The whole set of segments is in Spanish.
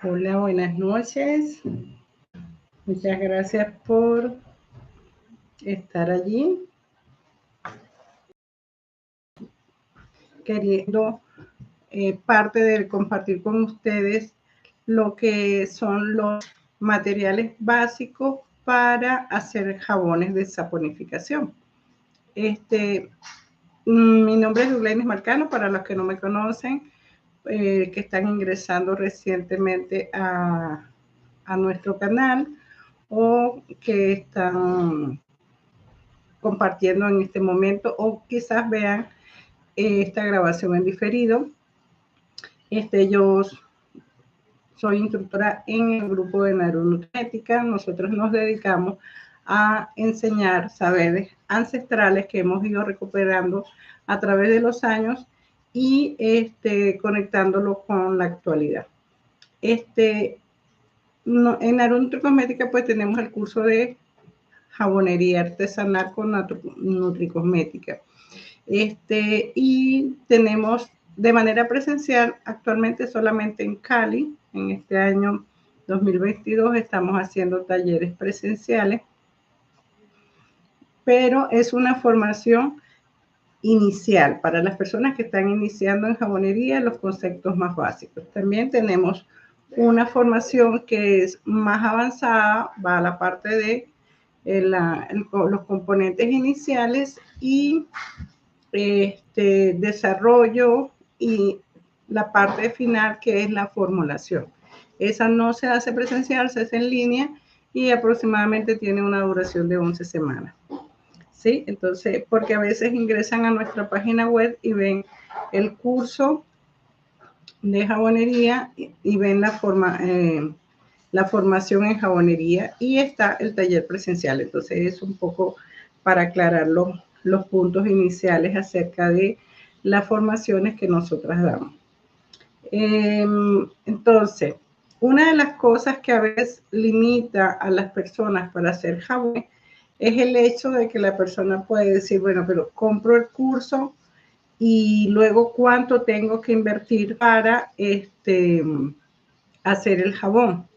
Hola, buenas noches. Muchas gracias por estar allí. Queriendo parte de compartir con ustedes lo que son los materiales básicos para hacer jabones de saponificación. Mi nombre es Luleynis Marcano, para los que no me conocen, que están ingresando recientemente a nuestro canal o que están compartiendo en este momento o quizás vean esta grabación en diferido. Yo soy instructora en el grupo de neuronutriética. Nosotros nos dedicamos a enseñar saberes ancestrales que hemos ido recuperando a través de los años y conectándolo con la actualidad. En Neuronutricosmética pues tenemos el curso de jabonería artesanal con nutricosmética. Y tenemos de manera presencial actualmente solamente en Cali. En este año 2022 estamos haciendo talleres presenciales, pero es una formación inicial para las personas que están iniciando en jabonería, los conceptos más básicos. También tenemos una formación que es más avanzada, va a la parte de los componentes iniciales y desarrollo y la parte final que es la formulación. Esa no se hace presencial, se hace en línea y aproximadamente tiene una duración de 11 semanas. ¿Sí? Entonces, porque a veces ingresan a nuestra página web y ven el curso de jabonería y ven la formación en jabonería y está el taller presencial. Entonces, es un poco para aclarar los puntos iniciales acerca de las formaciones que nosotras damos. Entonces, una de las cosas que a veces limita a las personas para hacer jabón es el hecho de que la persona puede decir, bueno, pero compro el curso y luego cuánto tengo que invertir para hacer el jabón.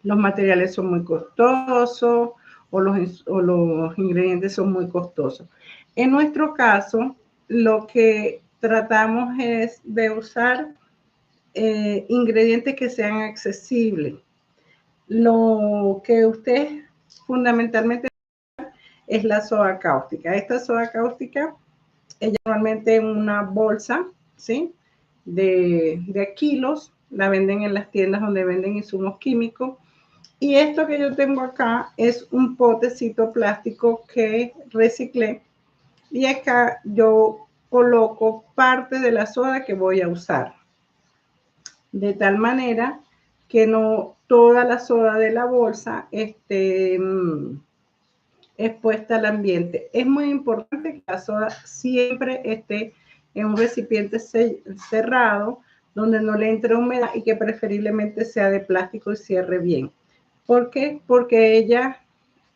Los materiales son muy costosos o los ingredientes son muy costosos. En nuestro caso, lo que tratamos es de usar ingredientes que sean accesibles. Lo que usted fundamentalmente es la soda cáustica. Esta soda cáustica es normalmente en una bolsa, ¿sí? De kilos, la venden en las tiendas donde venden insumos químicos. Y esto que yo tengo acá es un potecito plástico que reciclé. Y acá yo coloco parte de la soda que voy a usar. De tal manera que no toda la soda de la bolsa esté expuesta al ambiente. Es muy importante que la soda siempre esté en un recipiente cerrado, donde no le entre humedad y que preferiblemente sea de plástico y cierre bien. ¿Por qué? Porque ella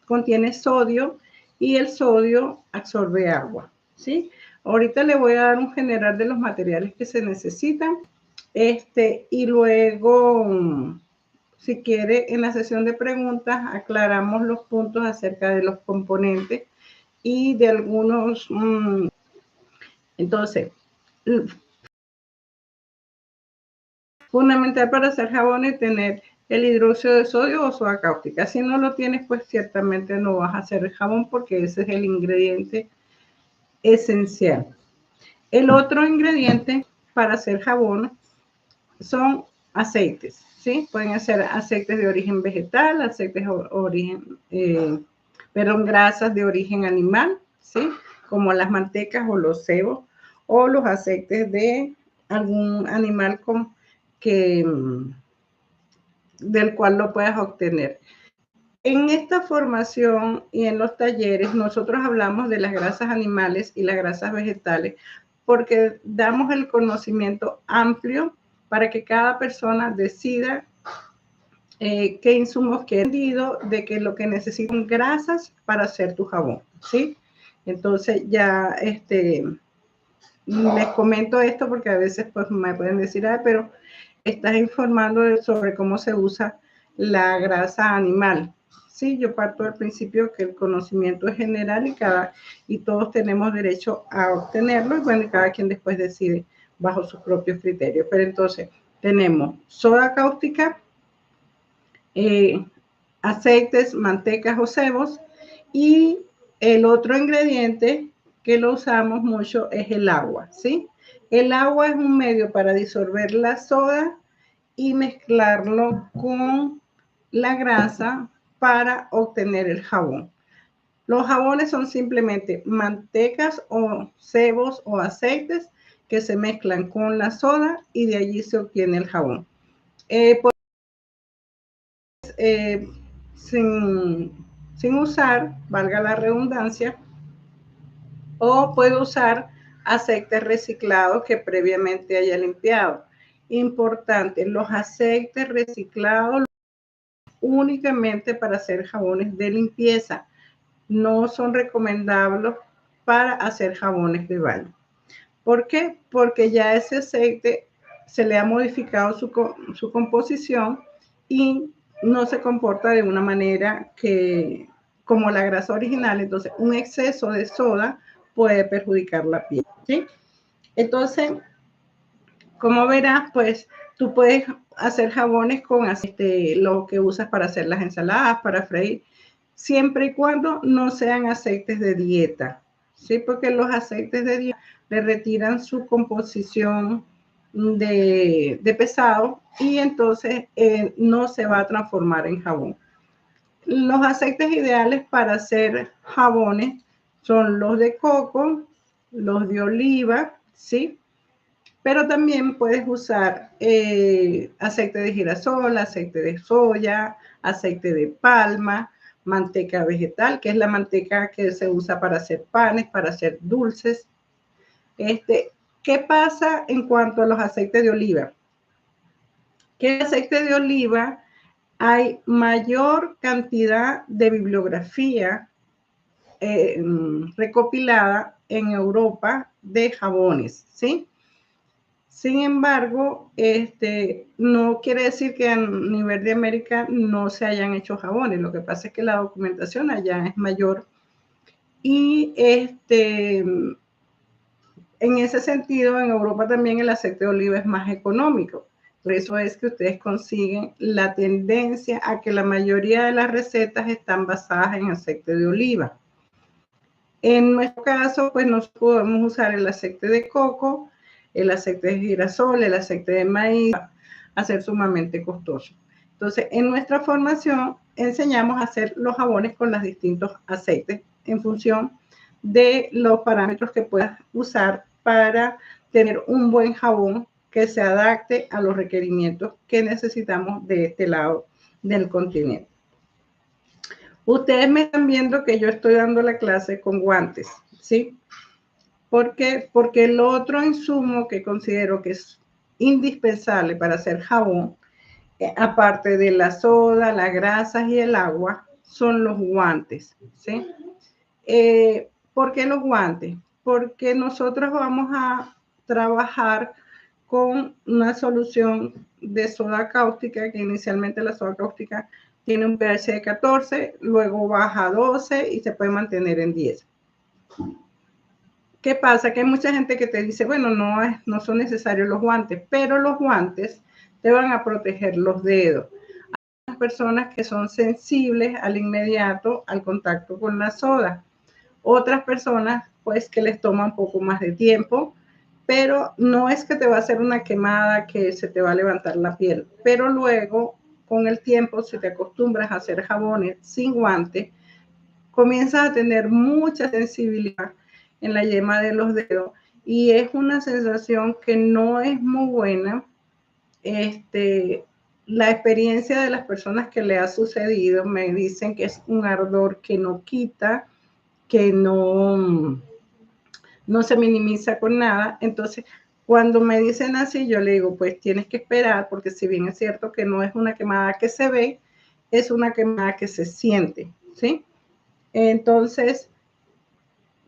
contiene sodio y el sodio absorbe agua, ¿sí? Ahorita le voy a dar un general de los materiales que se necesitan, y luego, si quiere, en la sesión de preguntas aclaramos los puntos acerca de los componentes y de algunos. Entonces, fundamental para hacer jabón es tener el hidróxido de sodio o soda cáustica. Si no lo tienes, pues ciertamente no vas a hacer el jabón porque ese es el ingrediente esencial. El otro ingrediente para hacer jabón son aceites, ¿sí? Pueden ser aceites de origen vegetal, aceites de origen, grasas de origen animal, ¿sí? Como las mantecas o los cebos, o los aceites de algún animal del cual lo puedas obtener. En esta formación y en los talleres nosotros hablamos de las grasas animales y las grasas vegetales porque damos el conocimiento amplio para que cada persona decida qué insumos quiere, de que lo que necesitan grasas para hacer tu jabón, ¿sí? Entonces ya les comento esto porque a veces pues me pueden decir, pero estás informando sobre cómo se usa la grasa animal. Sí, yo parto del principio que el conocimiento es general y todos tenemos derecho a obtenerlo, y bueno, cada quien después decide bajo sus propios criterios. Pero entonces tenemos soda cáustica, aceites, mantecas o cebos, y el otro ingrediente que lo usamos mucho es el agua, ¿sí? El agua es un medio para disolver la soda y mezclarlo con la grasa para obtener el jabón. Los jabones son simplemente mantecas o cebos o aceites que se mezclan con la soda y de allí se obtiene el jabón. Sin usar, valga la redundancia, o puedo usar aceites reciclados que previamente haya limpiado. Importante, los aceites reciclados únicamente para hacer jabones de limpieza, no son recomendables para hacer jabones de baño. ¿Por qué? Porque ya ese aceite se le ha modificado su composición y no se comporta de una manera como la grasa original. Entonces, un exceso de soda puede perjudicar la piel, ¿sí? Entonces, como verás, pues tú puedes hacer jabones con aceite, lo que usas para hacer las ensaladas, para freír, siempre y cuando no sean aceites de dieta, ¿sí? Porque los aceites de dieta le retiran su composición de pesado y entonces no se va a transformar en jabón. Los aceites ideales para hacer jabones son los de coco, los de oliva, ¿sí? Pero también puedes usar aceite de girasol, aceite de soya, aceite de palma, manteca vegetal, que es la manteca que se usa para hacer panes, para hacer dulces. ¿Qué pasa en cuanto a los aceites de oliva? Que el aceite de oliva hay mayor cantidad de bibliografía recopilada en Europa de jabones, ¿sí? Sin embargo, no quiere decir que a nivel de América no se hayan hecho jabones. Lo que pasa es que la documentación allá es mayor. Y en ese sentido, en Europa también el aceite de oliva es más económico. Por eso es que ustedes consiguen la tendencia a que la mayoría de las recetas están basadas en aceite de oliva. En nuestro caso, pues nos podemos usar el aceite de coco, el aceite de girasol, el aceite de maíz, a ser sumamente costoso. Entonces, en nuestra formación enseñamos a hacer los jabones con los distintos aceites en función de los parámetros que puedas usar para tener un buen jabón que se adapte a los requerimientos que necesitamos de este lado del continente. Ustedes me están viendo que yo estoy dando la clase con guantes, ¿sí? ¿Por qué? Porque el otro insumo que considero que es indispensable para hacer jabón, aparte de la soda, las grasas y el agua, son los guantes, ¿sí? ¿Por qué los guantes? Porque nosotros vamos a trabajar con una solución de soda cáustica, que inicialmente la soda cáustica tiene un pH de 14, luego baja a 12 y se puede mantener en 10. ¿Qué pasa? Que hay mucha gente que te dice, bueno, no son necesarios los guantes, pero los guantes te van a proteger los dedos. Hay personas que son sensibles al inmediato al contacto con la soda. Otras personas, pues, que les toma un poco más de tiempo, pero no es que te va a hacer una quemada que se te va a levantar la piel. Pero luego, con el tiempo, si te acostumbras a hacer jabones sin guantes, comienzas a tener mucha sensibilidad en la yema de los dedos y es una sensación que no es muy buena. La experiencia de las personas que le ha sucedido me dicen que es un ardor que no quita, que no se minimiza con nada. Entonces, cuando me dicen así, yo le digo, pues tienes que esperar, porque si bien es cierto que no es una quemada que se ve, es una quemada que se siente, ¿sí? Entonces,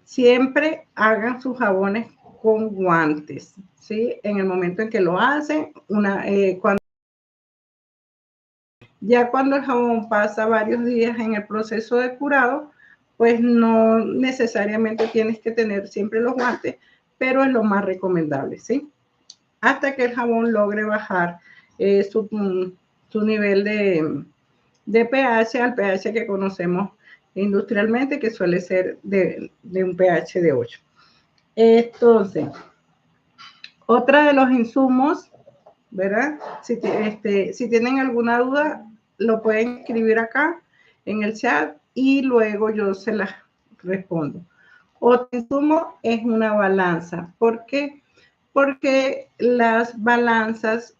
siempre hagan sus jabones con guantes, ¿sí? En el momento en que lo hacen, cuando Ya cuando el jabón pasa varios días en el proceso de curado, pues no necesariamente tienes que tener siempre los guantes, pero es lo más recomendable, ¿sí? Hasta que el jabón logre bajar su nivel de pH al pH que conocemos industrialmente, que suele ser de un pH de 8. Entonces, otra de los insumos, ¿verdad? Si tienen alguna duda, lo pueden escribir acá en el chat y luego yo se las respondo. Otro insumo es una balanza. ¿Por qué? Porque las balanzas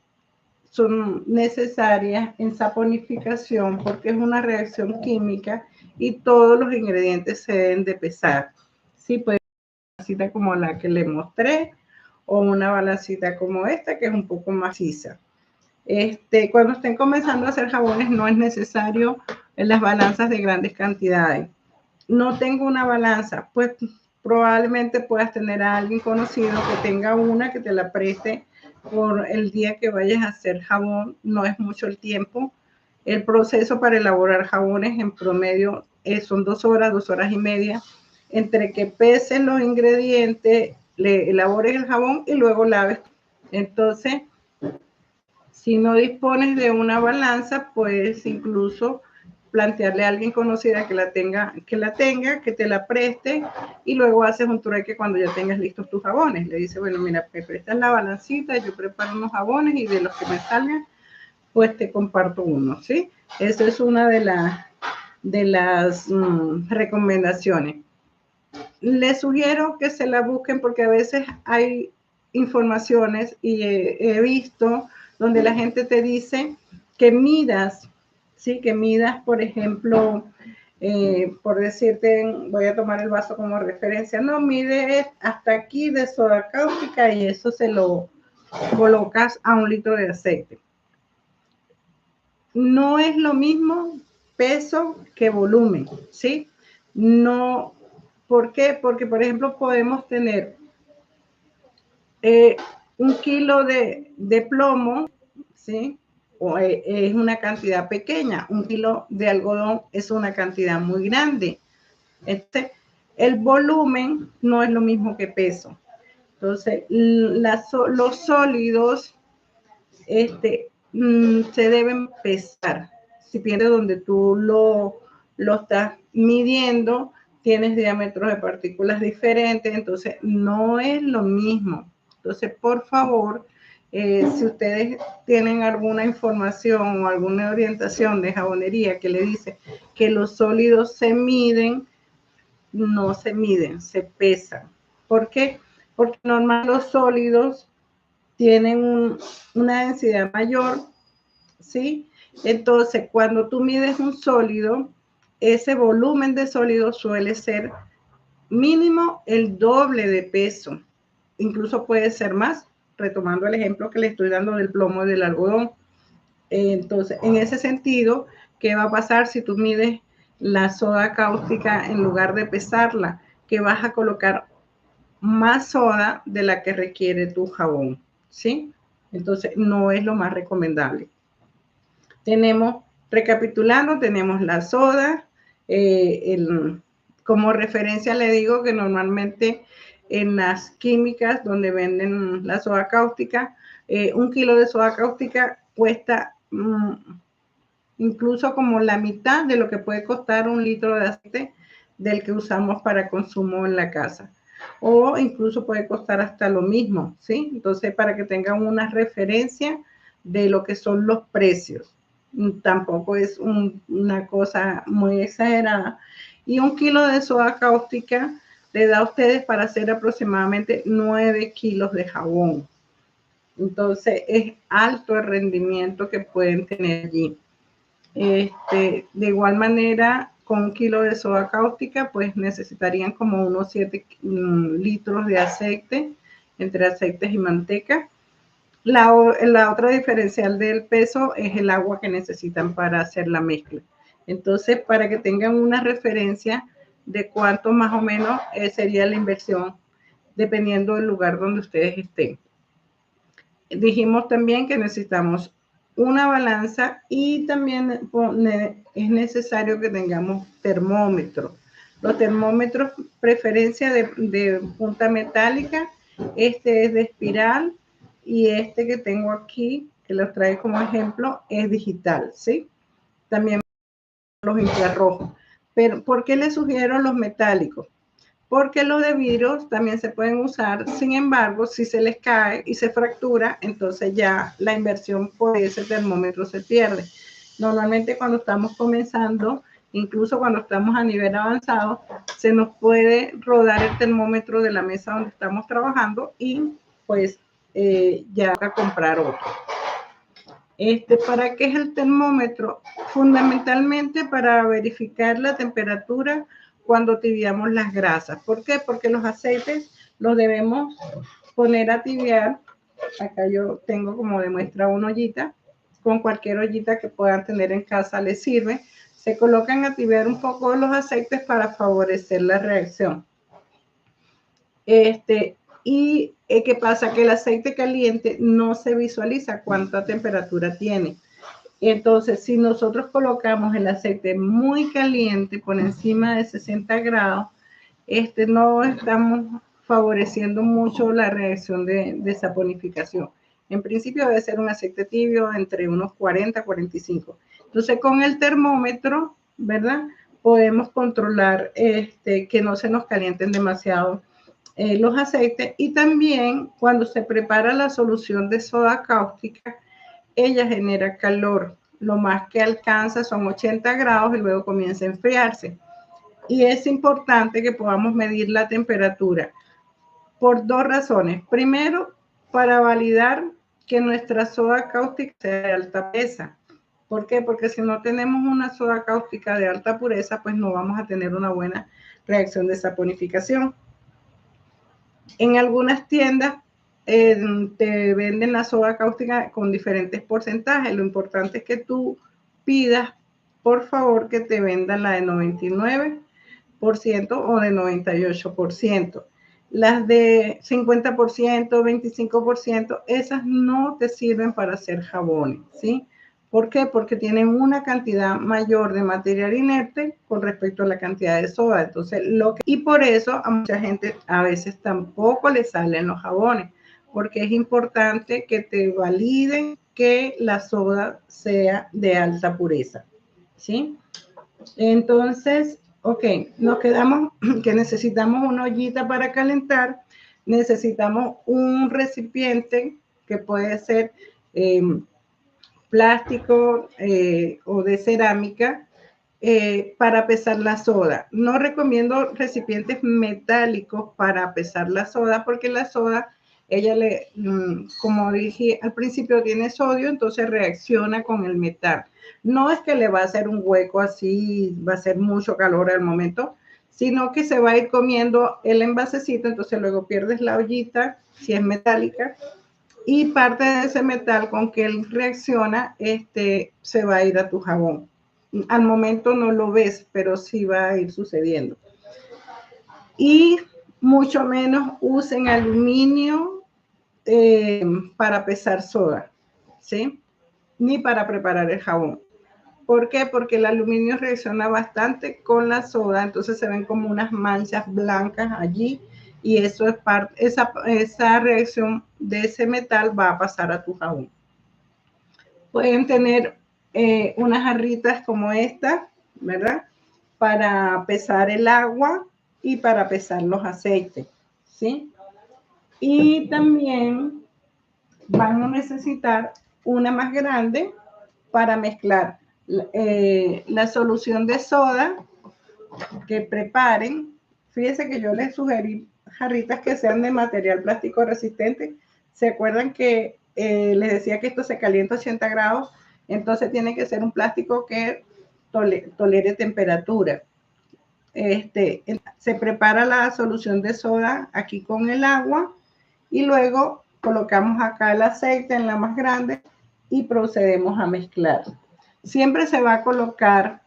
son necesarias en saponificación porque es una reacción química y todos los ingredientes se deben de pesar. Sí, puede ser una balancita como la que le mostré o una balancita como esta que es un poco maciza. Cuando estén comenzando a hacer jabones no es necesario las balanzas de grandes cantidades. No tengo una balanza, pues probablemente puedas tener a alguien conocido que tenga una, que te la preste por el día que vayas a hacer jabón. No es mucho el tiempo. El proceso para elaborar jabones en promedio son 2 horas, 2 horas y media, entre que peses los ingredientes, le elabores el jabón y luego laves. Entonces, si no dispones de una balanza, puedes incluso plantearle a alguien conocida que la tenga, que te la preste y luego haces un trueque cuando ya tengas listos tus jabones. Le dices, bueno, mira, me prestas la balancita, yo preparo unos jabones y de los que me salgan, pues te comparto uno, ¿sí? Esa es una de las recomendaciones. Les sugiero que se la busquen porque a veces hay informaciones y he visto donde la gente te dice que midas, ¿sí? Que midas, por ejemplo, por decirte, voy a tomar el vaso como referencia, no, mide hasta aquí de soda cáustica y eso se lo colocas a 1 litro de aceite. No es lo mismo peso que volumen, ¿sí? No, ¿por qué? Porque, por ejemplo, podemos tener 1 kilo de plomo, ¿sí? O es una cantidad pequeña. 1 kilo de algodón es una cantidad muy grande. El volumen no es lo mismo que peso. Entonces, los sólidos se deben pesar. Si piensas donde tú lo estás midiendo, tienes diámetros de partículas diferentes, entonces no es lo mismo. Entonces, por favor, si ustedes tienen alguna información o alguna orientación de jabonería que le dice que los sólidos se miden, no se miden, se pesan. ¿Por qué? Porque normalmente los sólidos tienen una densidad mayor, ¿sí? Entonces, cuando tú mides un sólido, ese volumen de sólido suele ser mínimo el doble de peso. Incluso puede ser más, retomando el ejemplo que le estoy dando del plomo y del algodón. Entonces, en ese sentido, ¿qué va a pasar si tú mides la soda cáustica en lugar de pesarla? Que vas a colocar más soda de la que requiere tu jabón, ¿sí? Entonces, no es lo más recomendable. Recapitulando, tenemos la soda, como referencia le digo que normalmente en las químicas donde venden la soda cáustica, 1 kilo de soda cáustica cuesta incluso como la mitad de lo que puede costar 1 litro de aceite del que usamos para consumo en la casa. O incluso puede costar hasta lo mismo, ¿sí? Entonces, para que tengan una referencia de lo que son los precios. Tampoco es una cosa muy exagerada. Y 1 kilo de soda cáustica le da a ustedes para hacer aproximadamente 9 kilos de jabón. Entonces, es alto el rendimiento que pueden tener allí. De igual manera, con 1 kilo de soda cáustica, pues necesitarían como unos 7 litros de aceite, entre aceites y manteca. La otra diferencial del peso es el agua que necesitan para hacer la mezcla. Entonces, para que tengan una referencia de cuánto más o menos sería la inversión, dependiendo del lugar donde ustedes estén. Dijimos también que necesitamos una balanza y también es necesario que tengamos termómetro. Los termómetros, preferencia de punta metálica, este es de espiral y este que tengo aquí, que los trae como ejemplo, es digital, ¿sí? También los infrarrojos. Pero, ¿por qué les sugiero los metálicos? Porque los de vidrio también se pueden usar, sin embargo, si se les cae y se fractura, entonces ya la inversión por ese termómetro se pierde. Normalmente cuando estamos comenzando, incluso cuando estamos a nivel avanzado, se nos puede rodar el termómetro de la mesa donde estamos trabajando y pues ya toca comprar otro. ¿Para qué es el termómetro? Fundamentalmente para verificar la temperatura cuando tibiamos las grasas. ¿Por qué? Porque los aceites los debemos poner a tibiar. Acá yo tengo como de muestra una ollita. Con cualquier ollita que puedan tener en casa les sirve. Se colocan a tibiar un poco los aceites para favorecer la reacción. ¿Y qué pasa? Que el aceite caliente no se visualiza cuánta temperatura tiene. Entonces, si nosotros colocamos el aceite muy caliente por encima de 60 grados, no estamos favoreciendo mucho la reacción de saponificación. En principio debe ser un aceite tibio entre unos 40 a 45. Entonces, con el termómetro, ¿verdad? Podemos controlar que no se nos calienten demasiado los aceites. Y también cuando se prepara la solución de soda cáustica, ella genera calor. Lo más que alcanza son 80 grados y luego comienza a enfriarse. Y es importante que podamos medir la temperatura por dos razones. Primero, para validar que nuestra soda cáustica sea de alta pureza. ¿Por qué? Porque si no tenemos una soda cáustica de alta pureza, pues no vamos a tener una buena reacción de saponificación. En algunas tiendas te venden la soda cáustica con diferentes porcentajes. Lo importante es que tú pidas, por favor, que te vendan la de 99% o de 98%. Las de 50%, 25%, esas no te sirven para hacer jabones, ¿sí? ¿Por qué? Porque tienen una cantidad mayor de material inerte con respecto a la cantidad de soda. Entonces, y por eso a mucha gente a veces tampoco le salen los jabones, porque es importante que te validen que la soda sea de alta pureza, ¿sí? Entonces, ok, nos quedamos que necesitamos una ollita para calentar, necesitamos un recipiente que puede ser plástico o de cerámica para pesar la soda. No recomiendo recipientes metálicos para pesar la soda porque la soda, ella como dije al principio, tiene sodio, entonces reacciona con el metal. No es que le va a hacer un hueco así, va a hacer mucho calor al momento, sino que se va a ir comiendo el envasecito, entonces luego pierdes la ollita, si es metálica, y parte de ese metal con que él reacciona, se va a ir a tu jabón. Al momento no lo ves, pero sí va a ir sucediendo. Y mucho menos usen aluminio para pesar soda, ¿sí? Ni para preparar el jabón. ¿Por qué? Porque el aluminio reacciona bastante con la soda, entonces se ven como unas manchas blancas allí y eso es esa reacción de ese metal va a pasar a tu jabón. Pueden tener unas jarritas como esta, ¿verdad? Para pesar el agua y para pesar los aceites, ¿sí? Y también van a necesitar una más grande para mezclar la solución de soda que preparen. Fíjense que yo les sugerí jarritas que sean de material plástico resistente. ¿Se acuerdan que les decía que esto se calienta a 80 grados? Entonces tiene que ser un plástico que tolere temperatura. Se prepara la solución de soda aquí con el agua y luego colocamos acá el aceite en la más grande y procedemos a mezclar. Siempre se va a colocar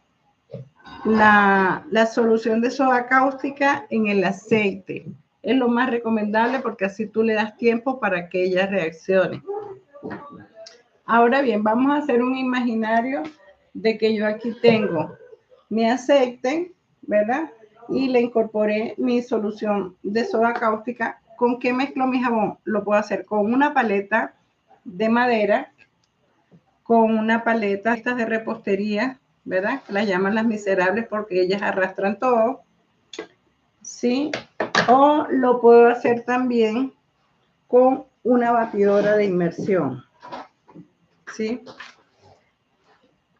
la solución de soda cáustica en el aceite. Es lo más recomendable porque así tú le das tiempo para que ella reaccione. Ahora bien, vamos a hacer un imaginario de que yo aquí tengo mi aceite, ¿verdad? Y le incorporé mi solución de soda cáustica. ¿Con qué mezclo mi jabón? Lo puedo hacer con una paleta de madera, con una paleta estas de repostería, ¿verdad? Las llaman las miserables porque ellas arrastran todo, ¿sí? O lo puedo hacer también con una batidora de inmersión, ¿sí?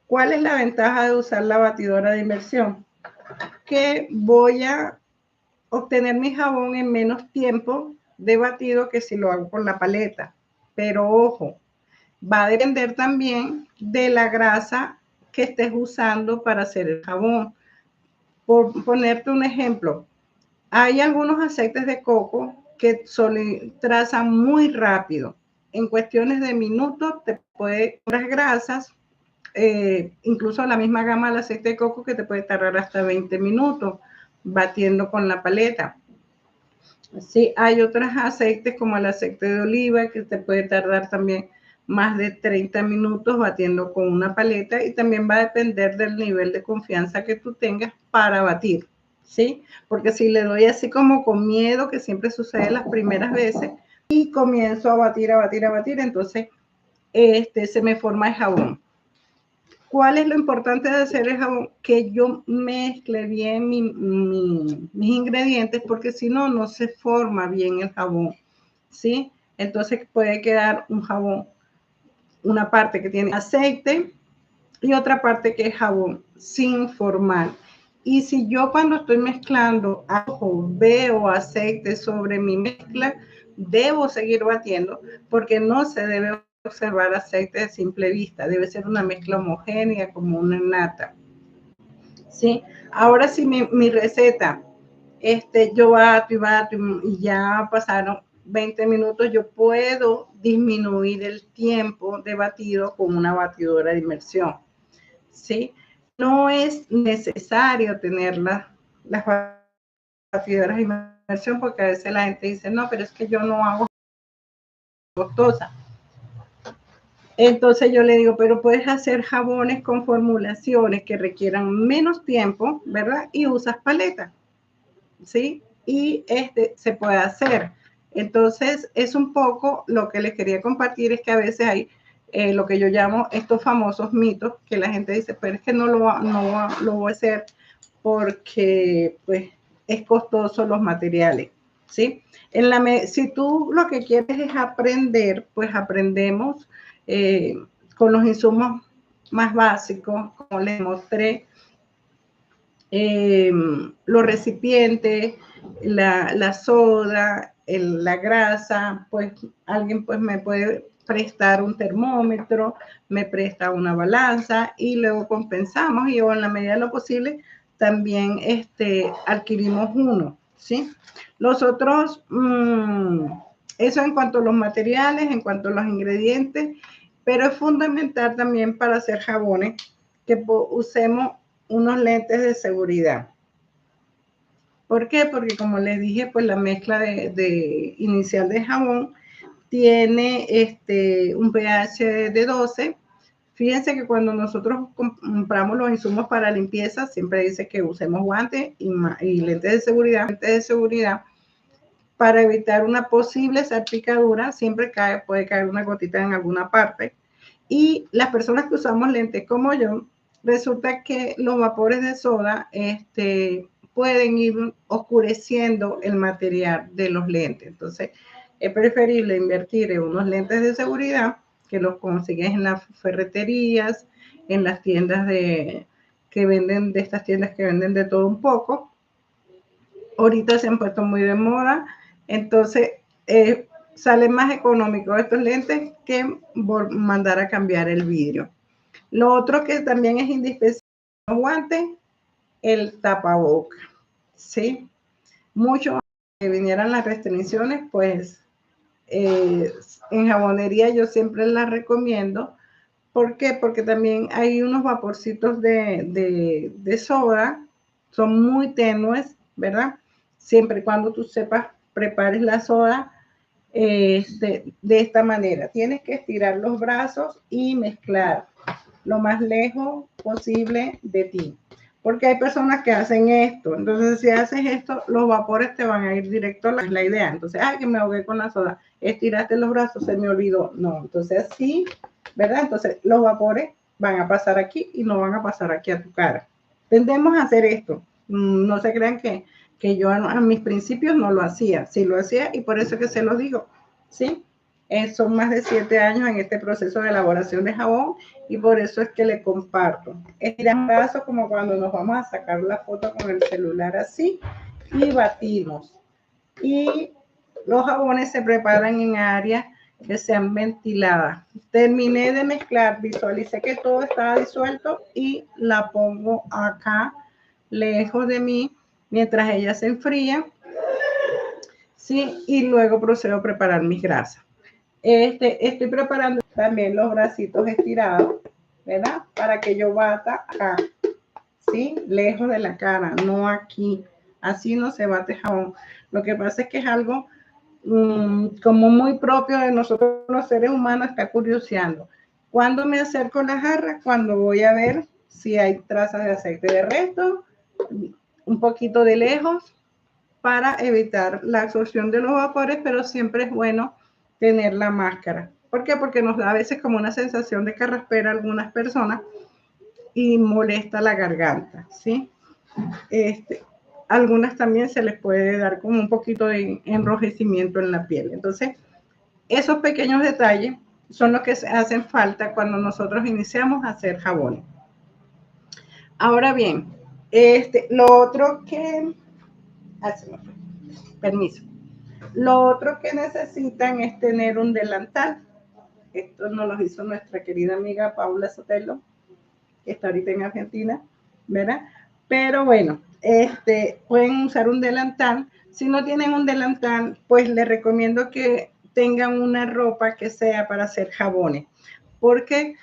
¿Cuál es la ventaja de usar la batidora de inmersión? Que voy a obtener mi jabón en menos tiempo de batido que si lo hago con la paleta. Pero ojo, va a depender también de la grasa que estés usando para hacer el jabón. Por ponerte un ejemplo, hay algunos aceites de coco que trazan muy rápido. En cuestiones de minutos te puede las grasas, incluso la misma gama del aceite de coco que te puede tardar hasta 20 minutos batiendo con la paleta. Sí, hay otros aceites como el aceite de oliva que te puede tardar también más de 30 minutos batiendo con una paleta y también va a depender del nivel de confianza que tú tengas para batir, ¿sí? Porque si le doy así como con miedo, que siempre sucede las primeras veces, y comienzo a batir, entonces se me forma el jabón. ¿Cuál es lo importante de hacer el jabón? Que yo mezcle bien mis ingredientes, porque si no, no se forma bien el jabón, ¿sí? Entonces puede quedar un jabón, una parte que tiene aceite y otra parte que es jabón sin formar. Y si yo cuando estoy mezclando veo aceite sobre mi mezcla, debo seguir batiendo porque no se debe observar aceite de simple vista. Debe ser una mezcla homogénea como una nata. ¿Sí? Ahora sí, mi receta, yo bato y ya pasaron 20 minutos, yo puedo disminuir el tiempo de batido con una batidora de inmersión. ¿Sí? No es necesario tener las batidoras de inmersión porque a veces la gente dice, no, pero es que yo no hago costosa. Entonces yo le digo, pero puedes hacer jabones con formulaciones que requieran menos tiempo, ¿verdad? Y usas paleta, ¿sí? Y se puede hacer. Entonces es un poco lo que les quería compartir, es que a veces hay lo que yo llamo estos famosos mitos, que la gente dice, pero es que no lo voy a hacer porque pues es costoso los materiales, ¿sí? Si tú lo que quieres es aprender, pues aprendemos con los insumos más básicos, como les mostré, los recipientes, la soda, la grasa, pues alguien pues me puede prestar un termómetro, me presta una balanza y luego compensamos y o en la medida de lo posible también adquirimos uno, ¿sí? Los otros, eso en cuanto a los materiales, en cuanto a los ingredientes, pero es fundamental también para hacer jabones que usemos unos lentes de seguridad. ¿Por qué? Porque como les dije, pues la mezcla inicial de jabón tiene un pH de 12. Fíjense que cuando nosotros compramos los insumos para limpieza, siempre dice que usemos guantes y lentes de seguridad para evitar una posible salpicadura. Siempre puede caer una gotita en alguna parte. Y las personas que usamos lentes como yo, resulta que los vapores de soda pueden ir oscureciendo el material de los lentes. Entonces, es preferible invertir en unos lentes de seguridad que los consigues en las ferreterías, en las tiendas que venden, de estas tiendas que venden de todo un poco. Ahorita se han puesto muy de moda, entonces sale más económico estos lentes que mandar a cambiar el vidrio. Lo otro que también es indispensable, los guantes, el tapaboca, ¿sí? Mucho antes que vinieran las restricciones, pues en jabonería yo siempre las recomiendo. ¿Por qué? Porque también hay unos vaporcitos de soda, son muy tenues, ¿verdad? Siempre y cuando tú sepas, prepares la soda, de esta manera. Tienes que estirar los brazos y mezclar lo más lejos posible de ti. Porque hay personas que hacen esto. Entonces, si haces esto, los vapores te van a ir directo a la idea. Entonces, ay, que me ahogué con la soda. Estiraste los brazos, se me olvidó. No, entonces así, ¿verdad? Entonces, los vapores van a pasar aquí y no van a pasar aquí a tu cara. Tendemos a hacer esto. No se crean que yo a mis principios no lo hacía. Sí lo hacía y por eso es que se los digo. ¿Sí? Son más de 7 años en este proceso de elaboración de jabón y por eso es que le comparto. Estiran brazos como cuando nos vamos a sacar la foto con el celular así y batimos. Y los jabones se preparan en áreas que sean ventiladas. Terminé de mezclar, visualicé que todo estaba disuelto y la pongo acá lejos de mí mientras ella se enfría. Sí, y luego procedo a preparar mis grasas. Estoy preparando también los bracitos estirados, ¿verdad? Para que yo bata acá, ¿sí? Lejos de la cara, no aquí. Así no se bate jabón. Lo que pasa es que es algo como muy propio de nosotros los seres humanos, está curioseando. ¿Cuándo me acerco a la jarra? Cuando voy a ver si hay trazas de aceite de resto, un poquito de lejos, para evitar la absorción de los vapores, pero siempre es bueno tener la máscara. ¿Por qué? Porque nos da a veces como una sensación de carraspera a algunas personas y molesta la garganta, ¿sí? Algunas también se les puede dar como un poquito de enrojecimiento en la piel. Entonces, esos pequeños detalles son los que hacen falta cuando nosotros iniciamos a hacer jabones. Ahora bien, lo otro que... Permiso. Lo otro que necesitan es tener un delantal. Esto nos lo hizo nuestra querida amiga Paula Sotelo, que está ahorita en Argentina, ¿verdad? Pero bueno, pueden usar un delantal. Si no tienen un delantal, pues les recomiendo que tengan una ropa que sea para hacer jabones. ¿Por qué?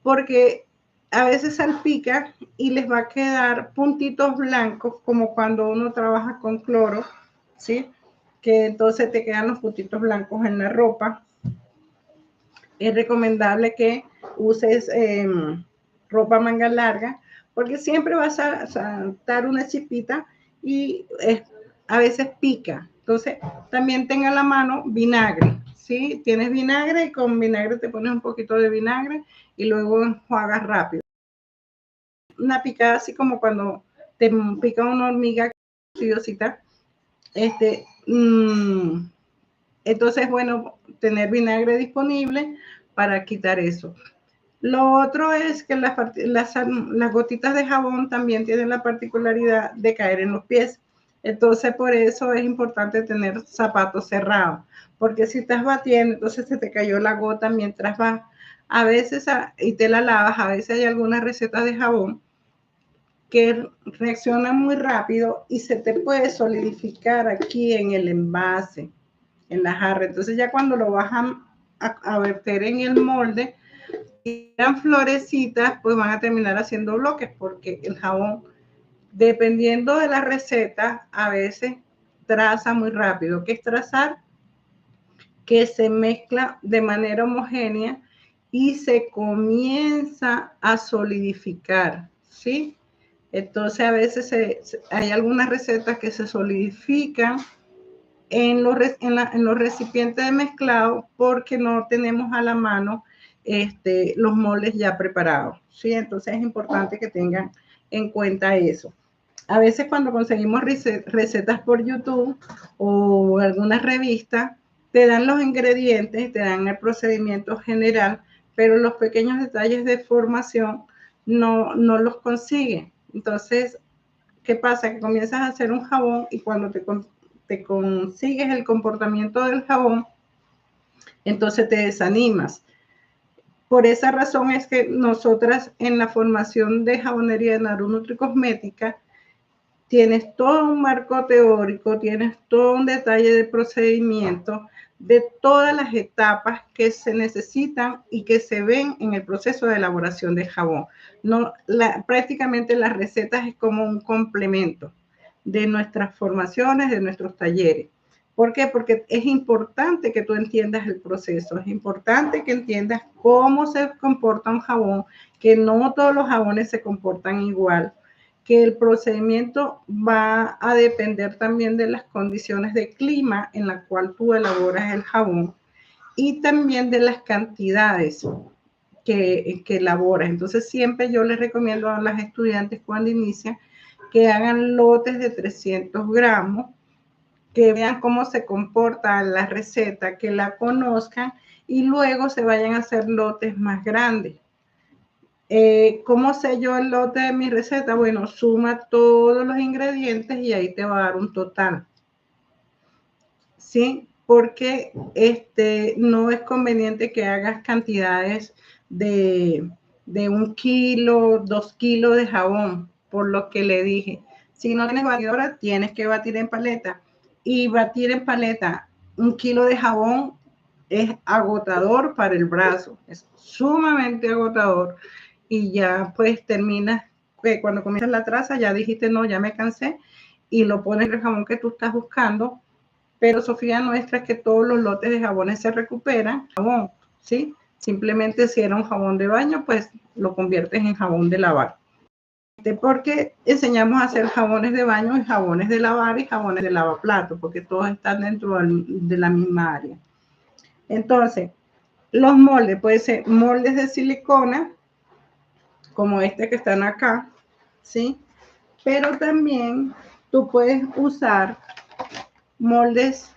Porque a veces salpica y les va a quedar puntitos blancos, como cuando uno trabaja con cloro, ¿sí? Que entonces te quedan los puntitos blancos en la ropa. Es recomendable que uses ropa manga larga, porque siempre vas a saltar una chispita y a veces pica. Entonces, también tenga a la mano vinagre, ¿sí? Tienes vinagre y con vinagre te pones un poquito de vinagre y luego enjuagas rápido. Una picada así como cuando te pica una hormiga curiosita. Entonces, bueno, tener vinagre disponible para quitar eso. Lo otro es que las gotitas de jabón también tienen la particularidad de caer en los pies. Entonces, por eso es importante tener zapatos cerrados, porque si estás batiendo, entonces se te cayó la gota mientras vas. A veces, y te la lavas, a veces hay algunas recetas de jabón que reaccionan muy rápido y se te puede solidificar aquí en el envase, en la jarra. Entonces, ya cuando lo vas a verter en el molde, y eran florecitas, pues van a terminar haciendo bloques, porque el jabón, dependiendo de la receta, a veces traza muy rápido. ¿Qué es trazar? Que se mezcla de manera homogénea y se comienza a solidificar, ¿sí? Entonces a veces hay algunas recetas que se solidifican en los recipientes de mezclado porque no tenemos a la mano los moldes ya preparados, ¿sí? Entonces es importante que tengan en cuenta eso. A veces cuando conseguimos recetas por YouTube o algunas revistas, te dan los ingredientes, te dan el procedimiento general, pero los pequeños detalles de formación no los consigues. Entonces, ¿qué pasa? Que comienzas a hacer un jabón y cuando te consigues el comportamiento del jabón, entonces te desanimas. Por esa razón es que nosotras en la formación de jabonería de Naru Nutricosmética tienes todo un marco teórico, tienes todo un detalle de procedimiento de todas las etapas que se necesitan y que se ven en el proceso de elaboración de jabón. Prácticamente las recetas es como un complemento de nuestras formaciones, de nuestros talleres. ¿Por qué? Porque es importante que tú entiendas el proceso, es importante que entiendas cómo se comporta un jabón, que no todos los jabones se comportan igual, que el procedimiento va a depender también de las condiciones de clima en la cual tú elaboras el jabón y también de las cantidades que elaboras. Entonces siempre yo les recomiendo a las estudiantes cuando inician que hagan lotes de 300 gramos, que vean cómo se comporta la receta, que la conozcan y luego se vayan a hacer lotes más grandes. ¿Cómo sé yo el lote de mi receta? Bueno, suma todos los ingredientes y ahí te va a dar un total. ¿Sí? Porque no es conveniente que hagas cantidades de 1 kilo, 2 kilos de jabón, por lo que le dije. Si no tienes batidora, tienes que batir en paleta. Y batir en paleta 1 kilo de jabón es agotador para el brazo, es sumamente agotador. Y ya pues terminas, cuando comienzas la traza, ya dijiste, no, ya me cansé, y lo pones el jabón que tú estás buscando. Pero Sofía nuestra es que todos los lotes de jabones se recuperan, jabón, ¿sí? Simplemente si era un jabón de baño, pues lo conviertes en jabón de lavar. Porque enseñamos a hacer jabones de baño y jabones de lavar y jabones de lavaplatos, porque todos están dentro de la misma área. Entonces, los moldes, pueden ser moldes de silicona, como este que están acá, ¿sí? Pero también tú puedes usar moldes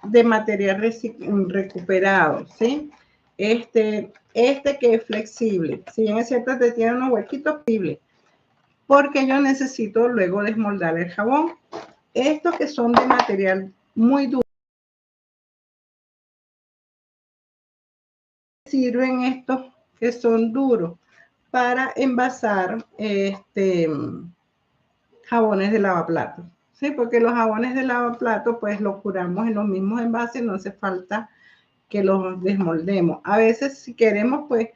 de material recuperado, ¿sí? Este que es flexible, si bien es cierto que tiene unos huequitos flexibles, porque yo necesito luego desmoldar el jabón. Estos que son de material muy duro, sirven estos que son duros para envasar jabones de lavaplatos, ¿sí? Porque los jabones de lavaplatos pues los curamos en los mismos envases, no hace falta que los desmoldemos. A veces si queremos, pues,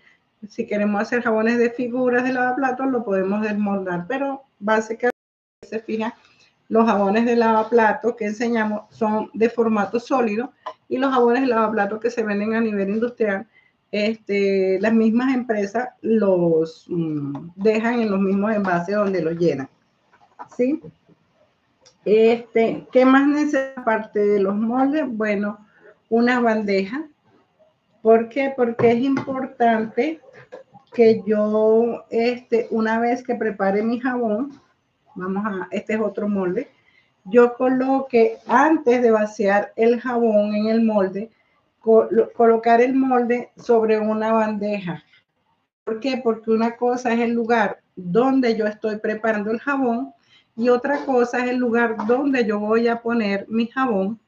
si queremos hacer jabones de figuras de lavaplatos, lo podemos desmoldar, pero básicamente, se fijan, los jabones de lavaplatos que enseñamos son de formato sólido y los jabones de lavaplatos que se venden a nivel industrial, las mismas empresas los dejan en los mismos envases donde los llenan, ¿sí? ¿Qué más necesita aparte de los moldes? Bueno, una bandeja. ¿Por qué? Porque es importante que yo, una vez que prepare mi jabón, este es otro molde, yo coloque, antes de vaciar el jabón en el molde, colocar el molde sobre una bandeja. ¿Por qué? Porque una cosa es el lugar donde yo estoy preparando el jabón y otra cosa es el lugar donde yo voy a poner mi jabón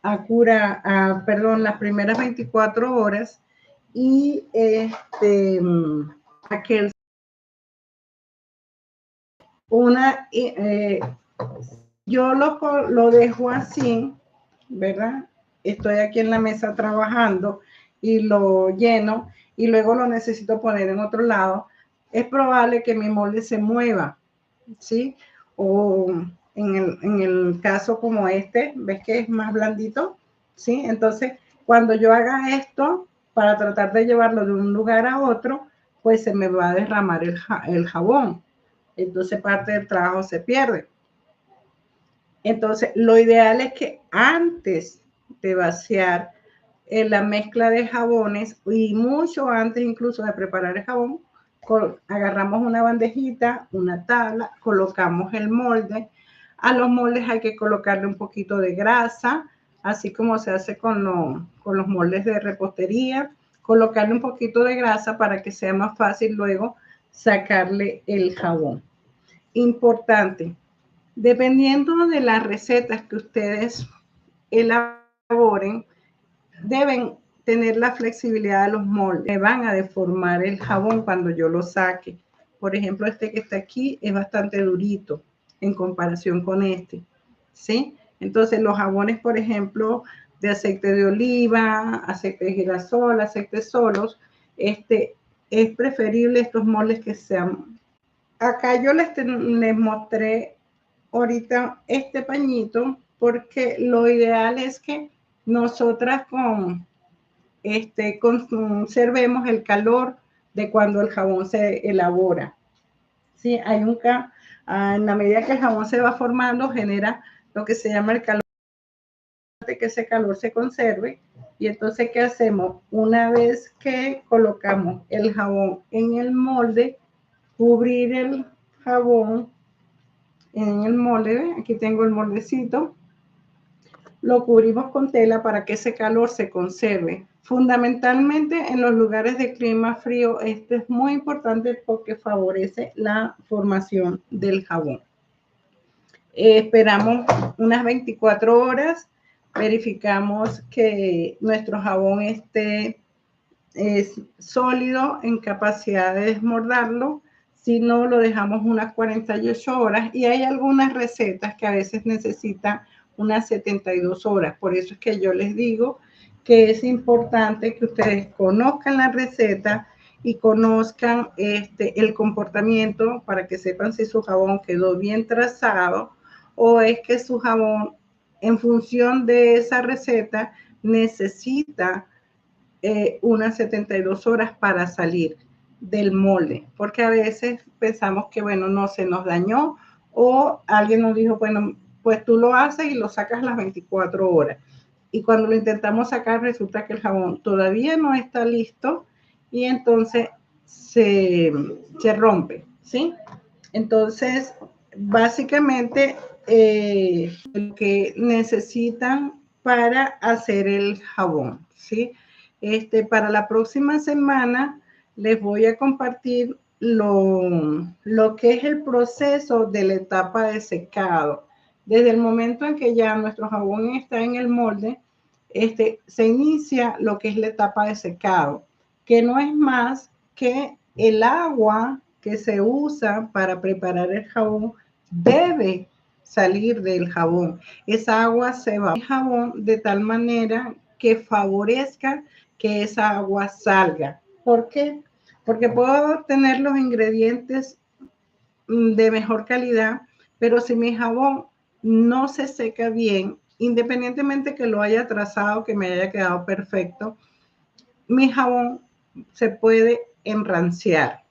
las primeras 24 horas y aquel yo lo dejo así, ¿verdad? Estoy aquí en la mesa trabajando y lo lleno y luego lo necesito poner en otro lado. Es probable que mi molde se mueva, ¿sí? O en el caso como este, ¿ves que es más blandito? ¿Sí? Entonces, cuando yo haga esto, para tratar de llevarlo de un lugar a otro, pues se me va a derramar el jabón. Entonces, parte del trabajo se pierde. Entonces, lo ideal es que antes de vaciar la mezcla de jabones y mucho antes incluso de preparar el jabón, agarramos una bandejita, una tabla, colocamos el molde. A los moldes hay que colocarle un poquito de grasa, así como se hace con los moldes de repostería, colocarle un poquito de grasa para que sea más fácil luego sacarle el jabón. Importante, dependiendo de las recetas que ustedes elaboren, deben tener la flexibilidad de los moldes. Me van a deformar el jabón cuando yo lo saque. Por ejemplo, este que está aquí es bastante durito en comparación con este, ¿sí? Entonces, los jabones, por ejemplo, de aceite de oliva, aceite de girasol, aceites solos, es preferible estos moldes que sean. Acá yo les mostré ahorita este pañito porque lo ideal es que nosotras conservemos el calor de cuando el jabón se elabora. Sí, en la medida que el jabón se va formando, genera lo que se llama el calor, de que ese calor se conserve. Y entonces, ¿qué hacemos? Una vez que colocamos el jabón en el molde, cubrir el jabón en el molde, ¿ve? Aquí tengo el moldecito, lo cubrimos con tela para que ese calor se conserve. Fundamentalmente en los lugares de clima frío, esto es muy importante porque favorece la formación del jabón. Esperamos unas 24 horas, verificamos que nuestro jabón esté sólido en capacidad de desmordarlo. Si no, lo dejamos unas 48 horas y hay algunas recetas que a veces necesitan unas 72 horas. Por eso es que yo les digo que es importante que ustedes conozcan la receta y conozcan el comportamiento para que sepan si su jabón quedó bien trazado o es que su jabón, en función de esa receta, necesita unas 72 horas para salir del molde, porque a veces pensamos que, bueno, no se nos dañó o alguien nos dijo, bueno, pues tú lo haces y lo sacas las 24 horas. Y cuando lo intentamos sacar, resulta que el jabón todavía no está listo y entonces se rompe, ¿sí? Entonces, básicamente, lo que necesitan para hacer el jabón, ¿sí? Para la próxima semana les voy a compartir lo que es el proceso de la etapa de secado. Desde el momento en que ya nuestro jabón está en el molde, se inicia lo que es la etapa de secado, que no es más que el agua que se usa para preparar el jabón debe salir del jabón. Esa agua se va al jabón de tal manera que favorezca que esa agua salga. ¿Por qué? Porque puedo tener los ingredientes de mejor calidad, pero si mi jabón no se seca bien, independientemente que lo haya trazado, que me haya quedado perfecto, mi jabón se puede enranciar,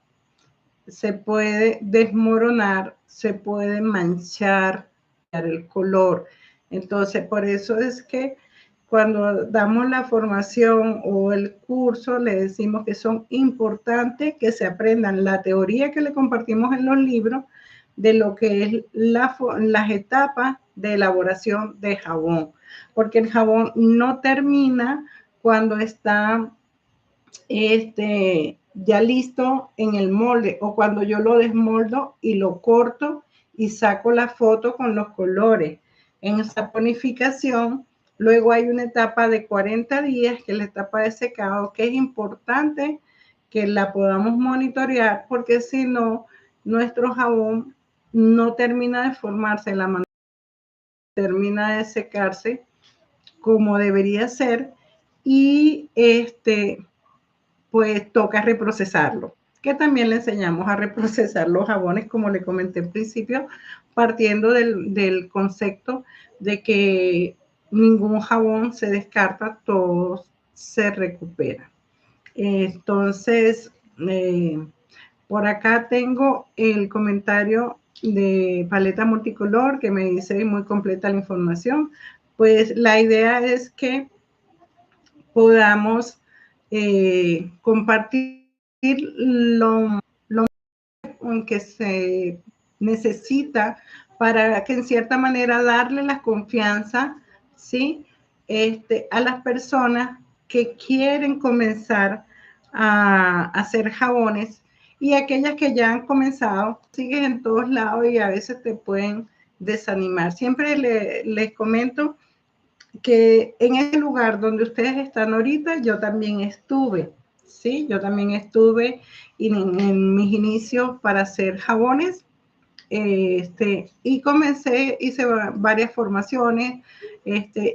se puede desmoronar, se puede manchar el color. Entonces, por eso es que cuando damos la formación o el curso, le decimos que son importantes que se aprendan la teoría que le compartimos en los libros de lo que es las etapas de elaboración de jabón, porque el jabón no termina cuando está ya listo en el molde o cuando yo lo desmoldo y lo corto y saco la foto con los colores. En esa saponificación, luego hay una etapa de 40 días, que es la etapa de secado, que es importante que la podamos monitorear porque si no, nuestro jabón no termina de formarse, la manera termina de secarse como debería ser y pues toca reprocesarlo, que también le enseñamos a reprocesar los jabones, como le comenté al principio, partiendo del concepto de que ningún jabón se descarta, todos se recuperan. Entonces, por acá tengo el comentario de Paleta Multicolor que me dice muy completa la información. Pues la idea es que podamos compartir lo que se necesita para que en cierta manera darle la confianza, ¿sí? A las personas que quieren comenzar a hacer jabones y aquellas que ya han comenzado, siguen en todos lados y a veces te pueden desanimar. Siempre les comento que en el lugar donde ustedes están ahorita, yo también estuve, ¿sí? Yo también estuve en mis inicios para hacer jabones, y hice varias formaciones,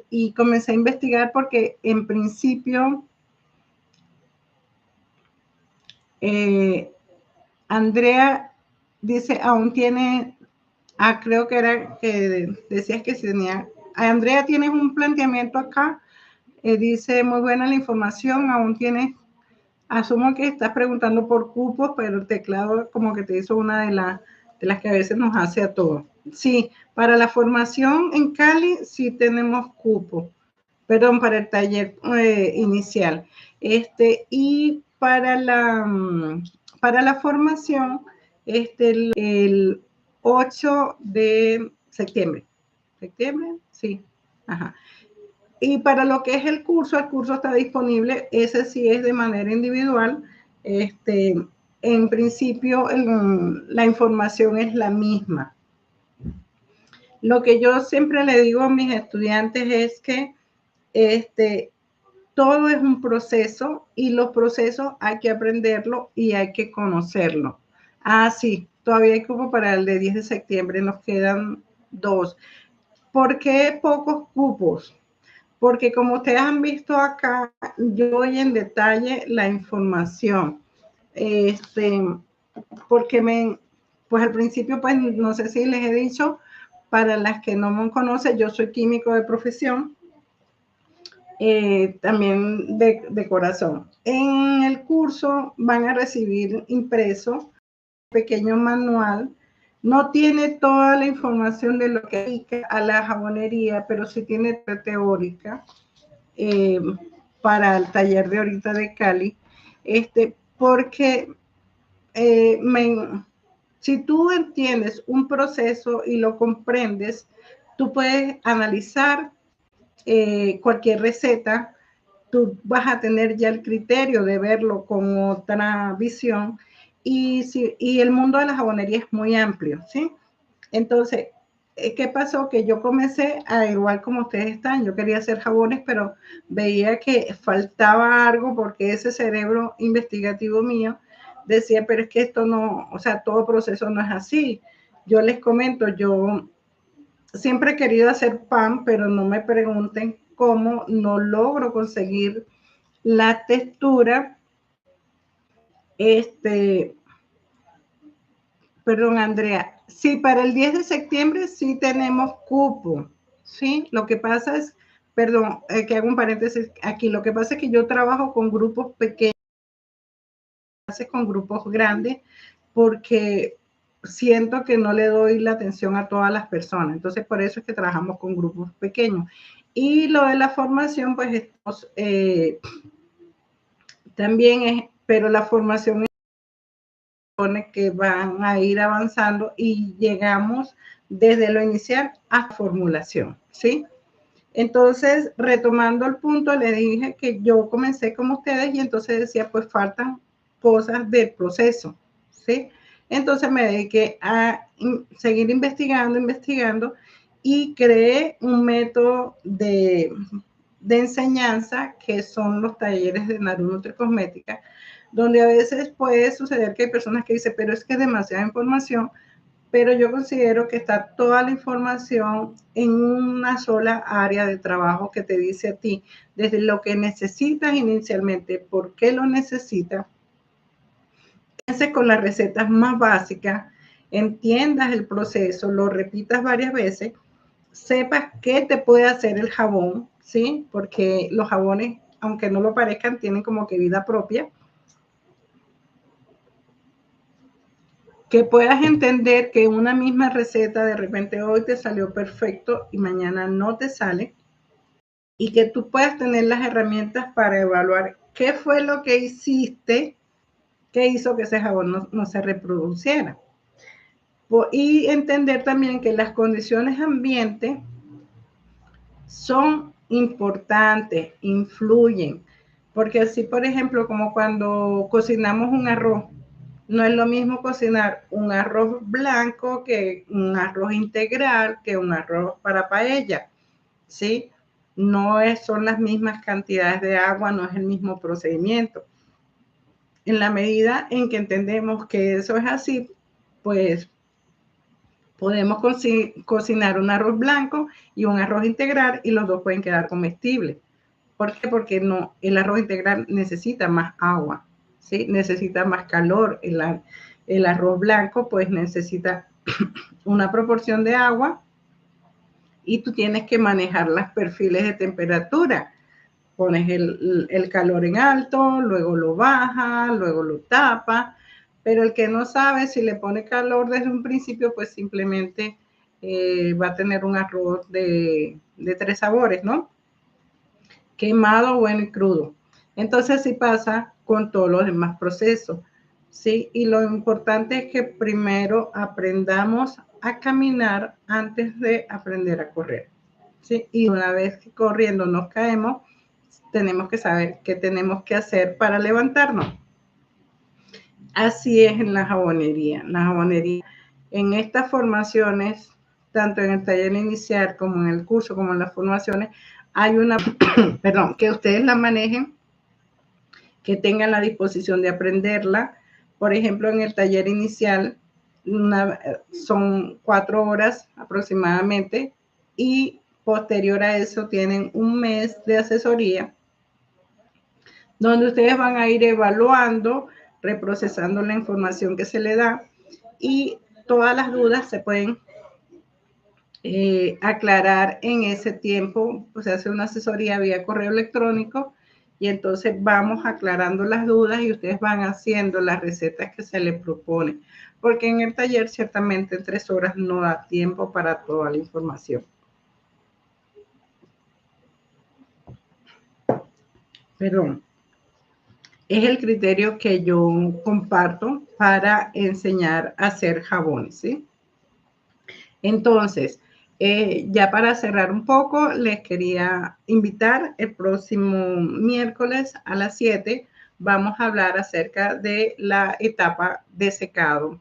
y comencé a investigar porque en principio, Andrea dice, aún tiene, creo que era que decías que tenía Andrea, tienes un planteamiento acá. Dice, muy buena la información, aún tienes, asumo que estás preguntando por cupos, pero el teclado como que te hizo una de las que a veces nos hace a todos. Sí, para la formación en Cali sí tenemos cupos, perdón, para el taller inicial. Y para la formación, el 8 de septiembre. ¿Septiembre? Sí. Ajá. Y para lo que es el curso está disponible, ese sí es de manera individual. En principio, la información es la misma. Lo que yo siempre le digo a mis estudiantes es que todo es un proceso y los procesos hay que aprenderlo y hay que conocerlo. Ah, sí, todavía hay cupo para el de 10 de septiembre, nos quedan 2. ¿Por qué pocos cupos? Porque como ustedes han visto acá, yo doy en detalle la información. Porque pues al principio, pues no sé si les he dicho, para las que no me conocen, yo soy químico de profesión, también de corazón. En el curso van a recibir impreso un pequeño manual. No tiene toda la información de lo que aplica a la jabonería, pero sí tiene teórica para el taller de ahorita de Cali, porque si tú entiendes un proceso y lo comprendes, tú puedes analizar cualquier receta, tú vas a tener ya el criterio de verlo con otra visión y el mundo de la jabonería es muy amplio, ¿sí? Entonces, ¿qué pasó? Que yo comencé a igual como ustedes están, yo quería hacer jabones, pero veía que faltaba algo porque ese cerebro investigativo mío decía, pero es que esto no, o sea, todo proceso no es así. Yo les comento, yo siempre he querido hacer pan, pero no me pregunten cómo no logro conseguir la textura. Perdón, Andrea. Sí, para el 10 de septiembre sí tenemos cupo. Sí, lo que pasa es, perdón, que hago un paréntesis aquí. Lo que pasa es que yo trabajo con grupos pequeños, con grupos grandes, porque siento que no le doy la atención a todas las personas. Entonces, por eso es que trabajamos con grupos pequeños. Y lo de la formación, pues estamos, también es, pero la formación que van a ir avanzando y llegamos desde lo inicial a formulación, ¿sí? Entonces, retomando el punto, le dije que yo comencé como ustedes y entonces decía, pues faltan cosas del proceso, ¿sí? Entonces me dediqué a seguir investigando y creé un método de enseñanza que son los talleres de Narunutri Cosmética, donde a veces puede suceder que hay personas que dicen, pero es que es demasiada información, pero yo considero que está toda la información en una sola área de trabajo que te dice a ti, desde lo que necesitas inicialmente, por qué lo necesitas, pienses con las recetas más básicas, entiendas el proceso, lo repitas varias veces, sepas qué te puede hacer el jabón, ¿sí? Porque los jabones, aunque no lo parezcan, tienen como que vida propia. Que puedas entender que una misma receta de repente hoy te salió perfecto y mañana no te sale, y que tú puedas tener las herramientas para evaluar qué fue lo que hiciste que hizo que ese jabón no se reproduciera. Y entender también que las condiciones ambiente son importantes, influyen, porque así, por ejemplo, como cuando cocinamos un arroz, no es lo mismo cocinar un arroz blanco que un arroz integral, que un arroz para paella, ¿sí? No son las mismas cantidades de agua, no es el mismo procedimiento. En la medida en que entendemos que eso es así, pues podemos cocinar un arroz blanco y un arroz integral y los dos pueden quedar comestibles. ¿Por qué? Porque no, el arroz integral necesita más agua, ¿sí? Necesita más calor. El arroz blanco pues necesita una proporción de agua y tú tienes que manejar los perfiles de temperatura. Pones el calor en alto, luego lo baja, luego lo tapa, pero el que no sabe si le pone calor desde un principio, pues simplemente va a tener un arroz de 3 sabores, ¿no? Quemado, bueno y crudo. Entonces así pasa con todos los demás procesos, ¿sí? Y lo importante es que primero aprendamos a caminar antes de aprender a correr, ¿sí? Y una vez que corriendo nos caemos, tenemos que saber qué tenemos que hacer para levantarnos. Así es en la jabonería. La jabonería, en estas formaciones, tanto en el taller inicial como en el curso, como en las formaciones, hay una, perdón, que ustedes la manejen, que tengan la disposición de aprenderla. Por ejemplo, en el taller inicial son 4 horas aproximadamente y posterior a eso tienen un mes de asesoría donde ustedes van a ir evaluando, reprocesando la información que se le da y todas las dudas se pueden aclarar en ese tiempo. Pues se hace una asesoría vía correo electrónico y entonces vamos aclarando las dudas y ustedes van haciendo las recetas que se les propone, porque en el taller ciertamente en 3 horas no da tiempo para toda la información. Perdón. Es el criterio que yo comparto para enseñar a hacer jabones, ¿sí? Entonces, ya para cerrar un poco, les quería invitar el próximo miércoles a las 7. Vamos a hablar acerca de la etapa de secado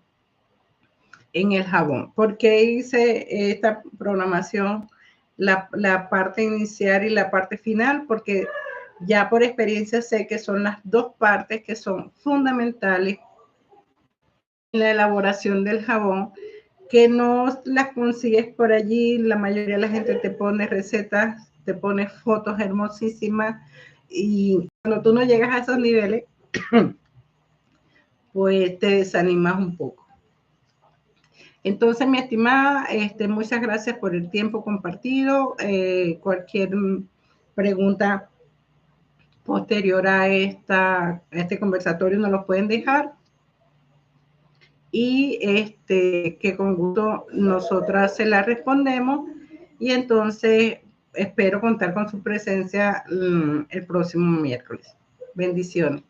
en el jabón. ¿Por qué hice esta programación, la parte inicial y la parte final? Porque ya por experiencia sé que son las dos partes que son fundamentales en la elaboración del jabón, que no las consigues por allí. La mayoría de la gente te pone recetas, te pone fotos hermosísimas y cuando tú no llegas a esos niveles, pues te desanimas un poco. Entonces, mi estimada, muchas gracias por el tiempo compartido. Cualquier pregunta posterior a este conversatorio nos lo pueden dejar y que con gusto nosotras se la respondemos y entonces espero contar con su presencia el próximo miércoles. Bendiciones.